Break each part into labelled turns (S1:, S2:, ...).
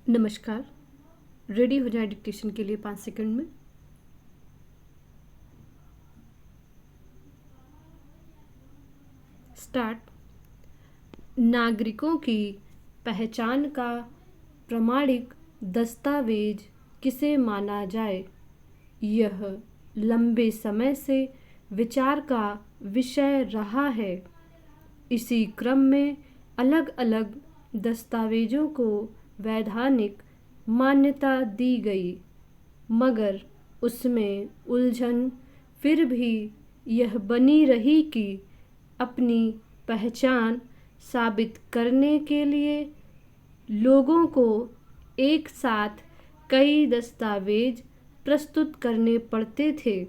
S1: नमस्कार। रेडी हो जाए डिक्टेशन के लिए 5 सेकंड में। स्टार्ट। नागरिकों की पहचान का प्रमाणिक दस्तावेज किसे माना जाए, यह लंबे समय से विचार का विषय रहा है। इसी क्रम में अलग अलग दस्तावेजों को वैधानिक मान्यता दी गई, मगर उसमें उलझन फिर भी यह बनी रही कि अपनी पहचान साबित करने के लिए लोगों को एक साथ कई दस्तावेज प्रस्तुत करने पड़ते थे।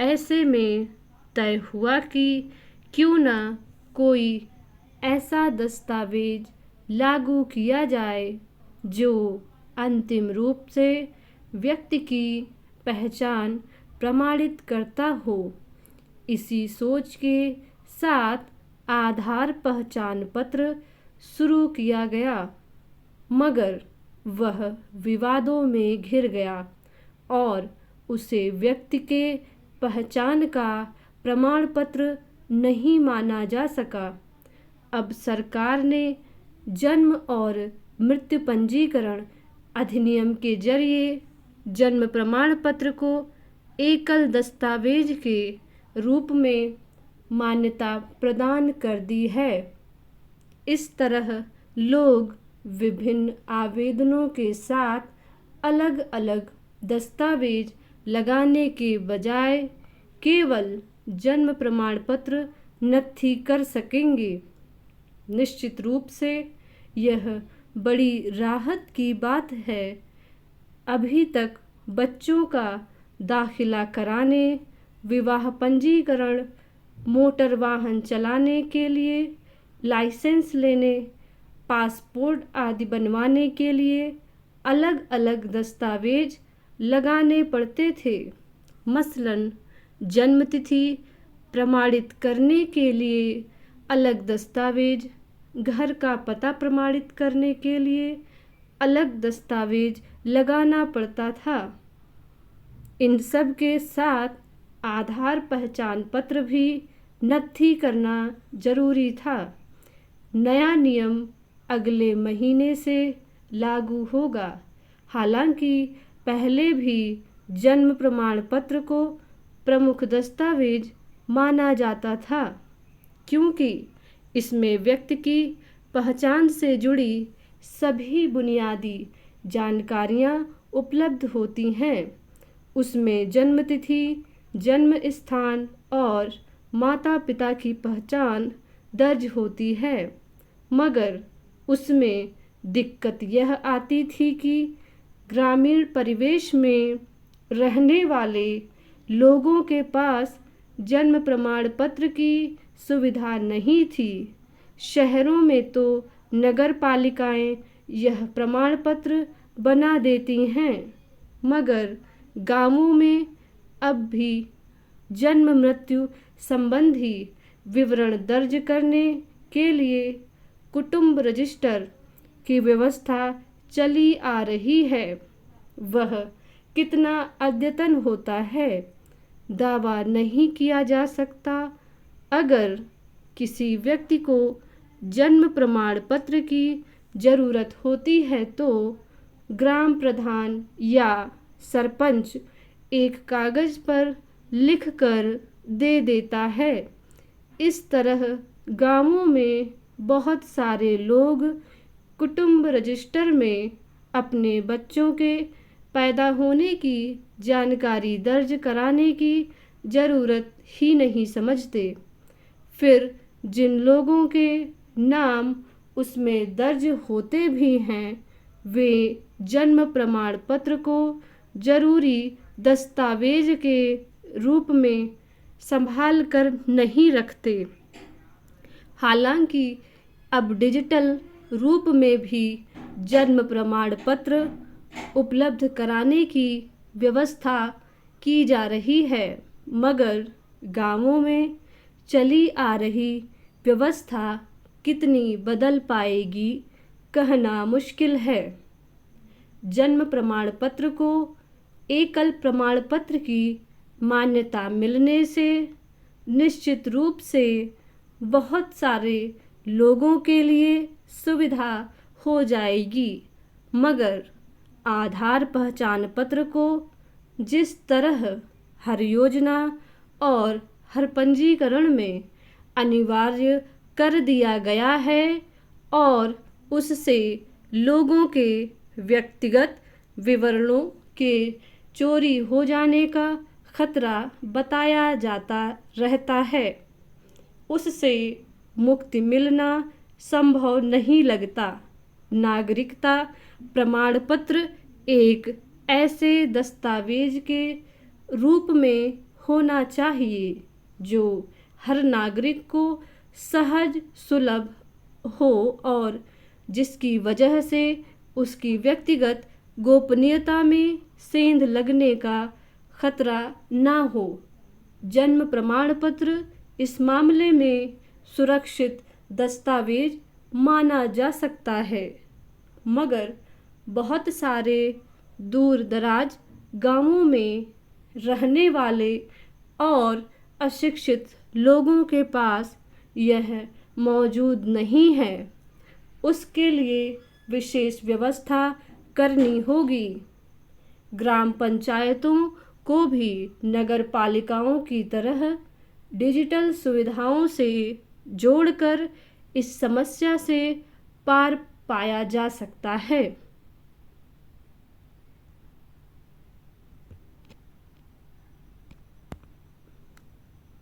S1: ऐसे में तय हुआ कि क्यों न कोई ऐसा दस्तावेज लागू किया जाए जो अंतिम रूप से व्यक्ति की पहचान प्रमाणित करता हो। इसी सोच के साथ आधार पहचान पत्र शुरू किया गया, मगर वह विवादों में घिर गया और उसे व्यक्ति के पहचान का प्रमाण पत्र नहीं माना जा सका। अब सरकार ने जन्म और मृत्यु पंजीकरण अधिनियम के जरिए जन्म प्रमाण पत्र को एकल दस्तावेज के रूप में मान्यता प्रदान कर दी है। इस तरह लोग विभिन्न आवेदनों के साथ अलग अलग दस्तावेज लगाने के बजाय केवल जन्म प्रमाण पत्र नत्थी कर सकेंगे। निश्चित रूप से यह बड़ी राहत की बात है। अभी तक बच्चों का दाखिला कराने, विवाह पंजीकरण, मोटर वाहन चलाने के लिए लाइसेंस लेने, पासपोर्ट आदि बनवाने के लिए अलग अलग दस्तावेज लगाने पड़ते थे। मसलन जन्म तिथि प्रमाणित करने के लिए अलग दस्तावेज, घर का पता प्रमाणित करने के लिए अलग दस्तावेज लगाना पड़ता था। इन सब के साथ आधार पहचान पत्र भी नत्थी करना जरूरी था। नया नियम अगले महीने से लागू होगा। हालांकि पहले भी जन्म प्रमाण पत्र को प्रमुख दस्तावेज माना जाता था, क्योंकि इसमें व्यक्ति की पहचान से जुड़ी सभी बुनियादी जानकारियां उपलब्ध होती हैं। उसमें जन्म तिथि, जन्म स्थान और माता पिता की पहचान दर्ज होती है, मगर उसमें दिक्कत यह आती थी कि ग्रामीण परिवेश में रहने वाले लोगों के पास जन्म प्रमाण पत्र की सुविधा नहीं थी। शहरों में तो नगर पालिकाएं यह प्रमाण पत्र बना देती हैं, मगर गांवों में अब भी जन्म मृत्यु संबंधी विवरण दर्ज करने के लिए कुटुंब रजिस्टर की व्यवस्था चली आ रही है। वह कितना अद्यतन होता है, दावा नहीं किया जा सकता। अगर किसी व्यक्ति को जन्म प्रमाण पत्र की ज़रूरत होती है तो ग्राम प्रधान या सरपंच एक कागज़ पर लिखकर दे देता है। इस तरह गांवों में बहुत सारे लोग कुटुंब रजिस्टर में अपने बच्चों के पैदा होने की जानकारी दर्ज कराने की ज़रूरत ही नहीं समझते। फिर जिन लोगों के नाम उसमें दर्ज होते भी हैं, वे जन्म प्रमाण पत्र को जरूरी दस्तावेज के रूप में संभाल कर नहीं रखते। हालांकि अब डिजिटल रूप में भी जन्म प्रमाण पत्र उपलब्ध कराने की व्यवस्था की जा रही है, मगर गांवों में चली आ रही व्यवस्था कितनी बदल पाएगी कहना मुश्किल है। जन्म प्रमाण पत्र को एकल प्रमाण पत्र की मान्यता मिलने से निश्चित रूप से बहुत सारे लोगों के लिए सुविधा हो जाएगी। मगर आधार पहचान पत्र को जिस तरह हर योजना और हर पंजीकरण में अनिवार्य कर दिया गया है और उससे लोगों के व्यक्तिगत विवरणों के चोरी हो जाने का खतरा बताया जाता रहता है, उससे मुक्ति मिलना संभव नहीं लगता। नागरिकता प्रमाण पत्र एक ऐसे दस्तावेज के रूप में होना चाहिए जो हर नागरिक को सहज सुलभ हो और जिसकी वजह से उसकी व्यक्तिगत गोपनीयता में सेंध लगने का खतरा ना हो। जन्म प्रमाण पत्र इस मामले में सुरक्षित दस्तावेज माना जा सकता है, मगर बहुत सारे दूर दराज गांवों में रहने वाले और अशिक्षित लोगों के पास यह मौजूद नहीं है। उसके लिए विशेष व्यवस्था करनी होगी। ग्राम पंचायतों को भी नगर पालिकाओं की तरह डिजिटल सुविधाओं से जोड़कर इस समस्या से पार पाया जा सकता है।